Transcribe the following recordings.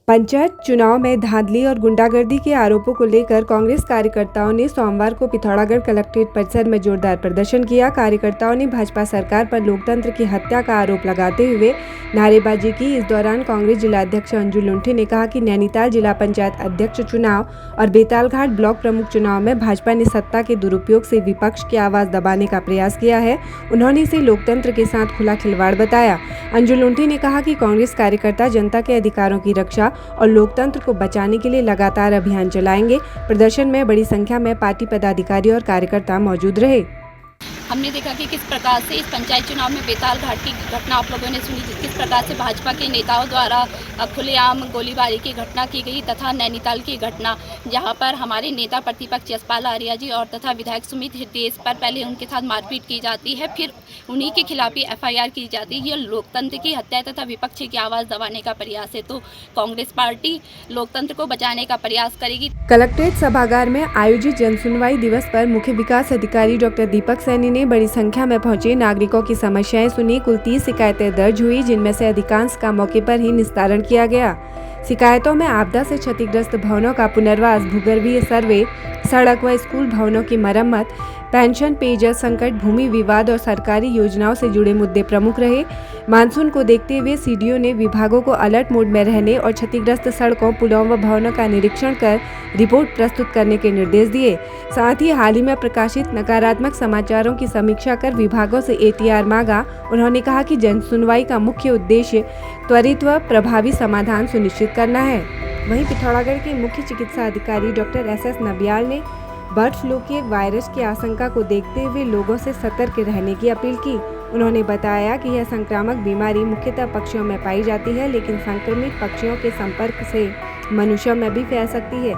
पंचायत चुनाव में धांधली और गुंडागर्दी के आरोपों को लेकर कांग्रेस कार्यकर्ताओं ने सोमवार को पिथौरागढ़ कलेक्ट्रेट परिसर में जोरदार प्रदर्शन किया। कार्यकर्ताओं ने भाजपा सरकार पर लोकतंत्र की हत्या का आरोप लगाते हुए नारेबाजी की। इस दौरान कांग्रेस जिला अध्यक्ष अंजू लुंठी ने कहा कि नैनीताल जिला पंचायत अध्यक्ष चुनाव और बेतालघाट ब्लॉक प्रमुख चुनाव में भाजपा ने सत्ता के दुरुपयोग से विपक्ष की आवाज दबाने का प्रयास किया है। उन्होंने इसे लोकतंत्र के साथ खुला खिलवाड़ बताया। अंजू लुंठी ने कहा कि कांग्रेस कार्यकर्ता जनता के अधिकारों की रक्षा और लोकतंत्र को बचाने के लिए लगातार अभियान चलाएंगे। प्रदर्शन में बड़ी संख्या में पार्टी पदाधिकारी और कार्यकर्ता मौजूद रहे। हमने देखा कि किस प्रकार से इस पंचायत चुनाव में बेतालघाट की घटना आप लोगों ने सुनी, किस प्रकार से भाजपा के नेताओं द्वारा खुलेआम गोलीबारी की घटना की गई तथा नैनीताल की घटना जहां पर हमारे नेता प्रतिपक्ष यशपाल आर्या जी और तथा विधायक सुमित हितेश पर पहले उनके साथ मारपीट की जाती है, फिर उन्हीं के खिलाफ ही FIR की जाती है। ये लोकतंत्र की हत्या तथा विपक्ष की आवाज़ दबाने का प्रयास है, तो कांग्रेस पार्टी लोकतंत्र को बचाने का प्रयास करेगी। कलेक्ट्रेट सभागार में आयोजित जनसुनवाई दिवस पर मुख्य विकास अधिकारी डॉक्टर दीपक सैनी ने बड़ी संख्या में पहुंचे नागरिकों की समस्याएं सुनी। कुल 30 शिकायतें दर्ज हुई, जिनमें से अधिकांश का मौके पर ही निस्तारण किया गया। शिकायतों में आपदा से क्षतिग्रस्त भवनों का पुनर्वास, भूगर्भीय सर्वे, सड़क व स्कूल भवनों की मरम्मत, पेंशन, पेयजल संकट, भूमि विवाद और सरकारी योजनाओं से जुड़े मुद्दे प्रमुख रहे। मानसून को देखते हुए CDO ने विभागों को अलर्ट मोड में रहने और क्षतिग्रस्त सड़कों, पुलों व भवनों का निरीक्षण कर रिपोर्ट प्रस्तुत करने के निर्देश दिए। साथ ही हाल ही में प्रकाशित नकारात्मक समाचारों की समीक्षा कर विभागों से ATR मांगा। उन्होंने कहा कि जन सुनवाई का मुख्य उद्देश्य त्वरित व प्रभावी समाधान सुनिश्चित करना है। वहीं पिथौरागढ़ के मुख्य चिकित्सा अधिकारी डॉक्टर SS नबियाल ने बर्ड फ्लू के वायरस की आशंका को देखते हुए लोगों से सतर्क रहने की अपील की। उन्होंने बताया कि यह संक्रामक बीमारी मुख्यतः पक्षियों में पाई जाती है, लेकिन संक्रमित पक्षियों के संपर्क से मनुष्यों में भी फैल सकती है।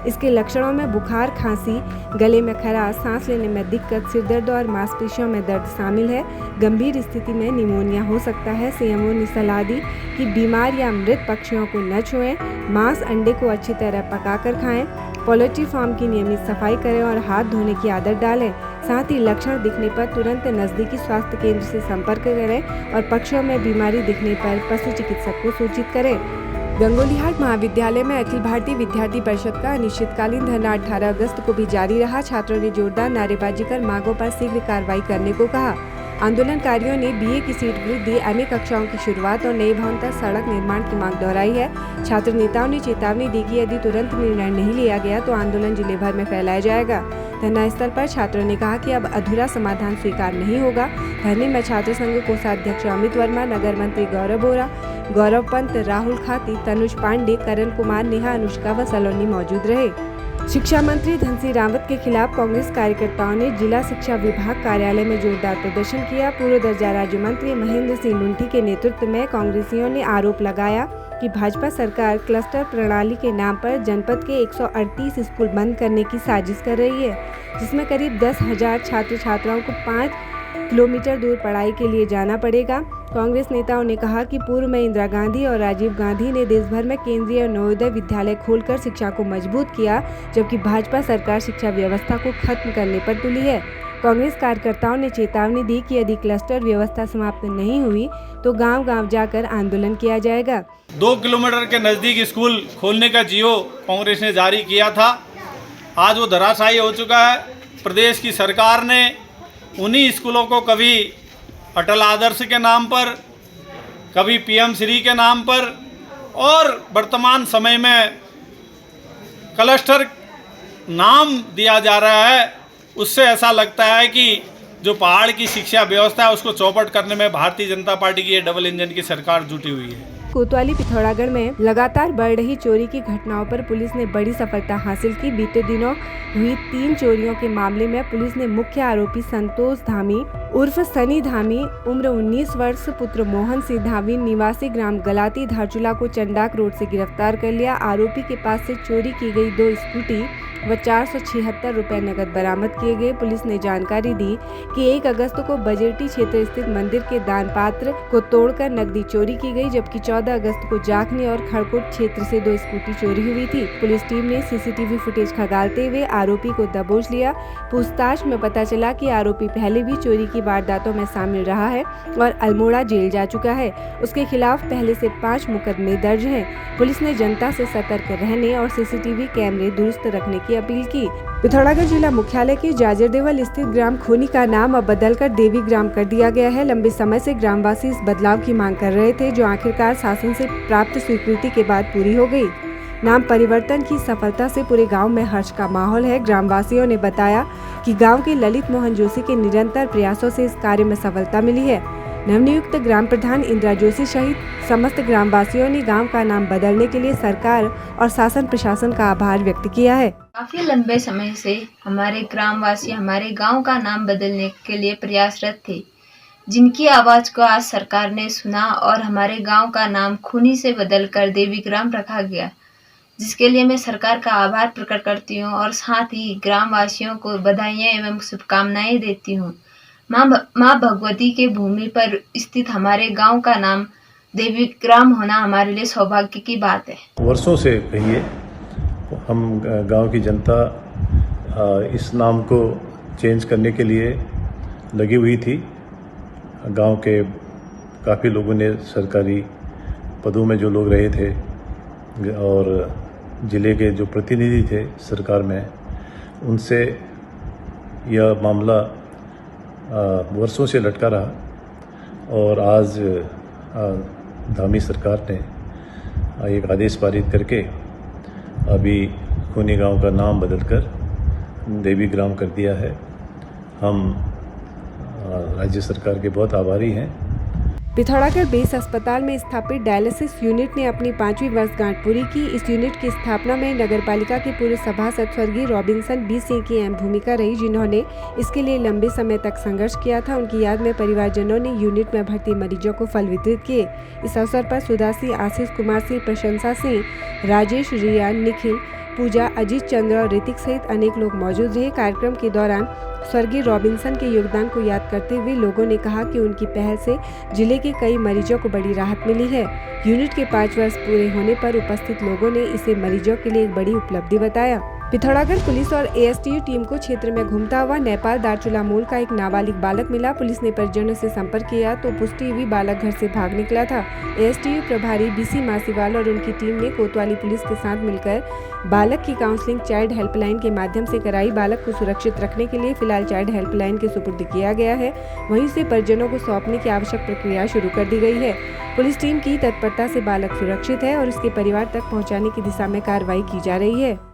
इसके लक्षणों में बुखार, खांसी, गले में खराश, सांस लेने में दिक्कत, सिरदर्द और मांसपेशियों में दर्द शामिल है। गंभीर स्थिति में निमोनिया हो सकता है। CMO ने सलाह दी कि बीमार या मृत पक्षियों को न छुएं, मांस, अंडे को अच्छी तरह पकाकर खाएं, पोल्ट्री फार्म की नियमित सफाई करें और हाथ धोने की आदत डालें। साथ ही लक्षण दिखने पर तुरंत नजदीकी स्वास्थ्य केंद्र से संपर्क करें और पक्षियों में बीमारी दिखने पर पशु चिकित्सक को सूचित करें। गंगोलीहाट महाविद्यालय में अखिल भारतीय विद्यार्थी परिषद का अनिश्चितकालीन धरना 18 अगस्त को भी जारी रहा। छात्रों ने जोरदार नारेबाजी कर मांगों पर शीघ्र कार्रवाई करने को कहा। आंदोलनकारियों ने BA की सीट वृद्धि, MA कक्षाओं की शुरुआत और नए भवन तक सड़क निर्माण की मांग दोहराई है। छात्र नेताओं ने चेतावनी दी कि यदि तुरंत निर्णय नहीं लिया गया तो आंदोलन जिले भर में फैलाया जाएगा। धरना स्थल पर छात्रों ने कहा कि अब अधूरा समाधान स्वीकार नहीं होगा। धरने में छात्र संघ कोषाध्यक्ष अमित वर्मा, नगर मंत्री गौरव बोरा, गौरव पंत, राहुल खाती, तनुज पांडे, करण कुमार, नेहा, अनुष्का व सलोनी मौजूद रहे। शिक्षा मंत्री धन सिंह रावत के खिलाफ कांग्रेस कार्यकर्ताओं ने जिला शिक्षा विभाग कार्यालय में जोरदार प्रदर्शन किया। पूर्व दर्जा राज्य मंत्री महेंद्र सिंह लुंठी के नेतृत्व में कांग्रेसियों ने आरोप लगाया कि भाजपा सरकार क्लस्टर प्रणाली के नाम पर जनपद के 138 स्कूल बंद करने की साजिश कर रही है, जिसमें करीब 10,000 छात्र छात्राओं को 5 किलोमीटर दूर पढ़ाई के लिए जाना पड़ेगा। कांग्रेस नेताओं ने कहा कि पूर्व में इंदिरा गांधी और राजीव गांधी ने देश भर में केंद्रीय और नवोदय विद्यालय खोलकर शिक्षा को मजबूत किया, जबकि भाजपा सरकार शिक्षा व्यवस्था को खत्म करने पर तुली है। कांग्रेस कार्यकर्ताओं ने चेतावनी दी कि यदि क्लस्टर व्यवस्था समाप्त नहीं हुई तो गांव-गांव जाकर आंदोलन किया जाएगा। 2 किलोमीटर के नज़दीक स्कूल खोलने का जियो कांग्रेस ने जारी किया था, आज वो धराशायी हो चुका है। प्रदेश की सरकार ने उन्हीं स्कूलों को कभी अटल आदर्श के नाम पर, कभी PM श्री के नाम पर और वर्तमान समय में क्लस्टर नाम दिया जा रहा है। उससे ऐसा लगता है कि जो पहाड़ की शिक्षा व्यवस्था है उसको चौपट करने में भारतीय जनता पार्टी की ये डबल इंजन की सरकार जुटी हुई है। कोतवाली पिथौरागढ़ में लगातार बढ़ रही चोरी की घटनाओं पर पुलिस ने बड़ी सफलता हासिल की। बीते दिनों हुई 3 चोरियों के मामले में पुलिस ने मुख्य आरोपी संतोष धामी उर्फ सनी धामी, उम्र 19 वर्ष, पुत्र मोहन सिंह धामी, निवासी ग्राम गलाती धारचूला को चंडाक रोड से गिरफ्तार कर लिया। आरोपी के पास से चोरी की गई 2 स्कूटी व 476 रुपए नकद बरामद किए गए। पुलिस ने जानकारी दी कि 1 अगस्त को बजेटी क्षेत्र स्थित मंदिर के दान पात्र को तोड़कर नकदी चोरी की गई, जबकि 14 अगस्त को जाखनी और खड़कोट क्षेत्र से 2 स्कूटी चोरी हुई थी। पुलिस टीम ने सीसीटीवी फुटेज खंगालते हुए आरोपी को दबोच लिया। पूछताछ में पता चला कि आरोपी पहले भी चोरी की वारदातों में शामिल रहा है और अल्मोड़ा जेल जा चुका है। उसके खिलाफ पहले से 5 मुकदमे दर्ज हैं। पुलिस ने जनता से सतर्क रहने और सीसीटीवी कैमरे दुरुस्त रखने की अपील की। पिथौरागढ़ जिला मुख्यालय के जाजरदेवल स्थित ग्राम खूनी का नाम अब बदलकर देवी ग्राम कर दिया गया है। लंबे समय से ग्रामवासी इस बदलाव की मांग कर रहे थे, जो आखिरकार शासन से प्राप्त स्वीकृति के बाद पूरी हो गई। नाम परिवर्तन की सफलता से पूरे गांव में हर्ष का माहौल है। ग्रामवासियों ने बताया कि गांव के ललित मोहन जोशी के निरंतर प्रयासों से इस कार्य में सफलता मिली है। नवनियुक्त ग्राम प्रधान इंदिरा जोशी सहित समस्त ग्रामवासियों ने गांव का नाम बदलने के लिए सरकार और शासन प्रशासन का आभार व्यक्त किया है। काफी लंबे समय से हमारे ग्रामवासी हमारे गांव का नाम बदलने के लिए प्रयासरत थे, जिनकी आवाज को आज सरकार ने सुना और हमारे गांव का नाम खूनी से बदलकर देवी ग्राम रखा गया, जिसके लिए मैं सरकार का आभार प्रकट करती हूं और साथ ही ग्रामवासियों को बधाइयां एवं शुभकामनाएं देती हूं। माँ भगवती के भूमि पर स्थित हमारे गांव का नाम देवी ग्राम होना हमारे लिए सौभाग्य की बात है। वर्षों से कहिए हम गांव की जनता इस नाम को चेंज करने के लिए लगी हुई थी। गांव के काफ़ी लोगों ने सरकारी पदों में जो लोग रहे थे और ज़िले के जो प्रतिनिधि थे सरकार में, उनसे यह मामला वर्षों से लटका रहा और आज धामी सरकार ने एक आदेश पारित करके अभी खूनी गांव का नाम बदलकर देवी ग्राम कर दिया है। हम राज्य सरकार के बहुत आभारी हैं। पिथौरागढ़ बेस अस्पताल में स्थापित डायलिसिस यूनिट ने अपनी 5वीं वर्षगांठ पूरी की। इस यूनिट की स्थापना में नगरपालिका के पूर्व सभासद स्वर्गीय रॉबिन्सन बी सिंह की अहम भूमिका रही, जिन्होंने इसके लिए लंबे समय तक संघर्ष किया था। उनकी याद में परिवारजनों ने यूनिट में भर्ती मरीजों को फल वितरित किए। इस अवसर पर सुधा सिंह, आशीष कुमार सिंह, प्रशंसा सिंह, राजेश, रिया, निखिल, पूजा, अजीत चंद्र और ऋतिक सहित अनेक लोग मौजूद रहे। कार्यक्रम के दौरान स्वर्गीय रॉबिन्सन के योगदान को याद करते हुए लोगों ने कहा कि उनकी पहल से जिले के कई मरीजों को बड़ी राहत मिली है। यूनिट के 5 वर्ष पूरे होने पर उपस्थित लोगों ने इसे मरीजों के लिए एक बड़ी उपलब्धि बताया। पिथौरागढ़ पुलिस और एएसटीयू टीम को क्षेत्र में घूमता हुआ नेपाल दारचूला मूल का एक नाबालिग बालक मिला। पुलिस ने परिजनों से संपर्क किया तो पुष्टि हुई बालक घर से भाग निकला था। एएसटीयू प्रभारी बीसी मासीवाल और उनकी टीम ने कोतवाली पुलिस के साथ मिलकर बालक की काउंसलिंग चाइल्ड हेल्पलाइन के माध्यम से कराई। बालक को सुरक्षित रखने के लिए फिलहाल चाइल्ड हेल्पलाइन के सुपुर्द किया गया है। वहीं से परिजनों को सौंपने की आवश्यक प्रक्रिया शुरू कर दी गई है। पुलिस टीम की तत्परता से बालक सुरक्षित है और उसके परिवार तक पहुँचाने की दिशा में कार्रवाई की जा रही है।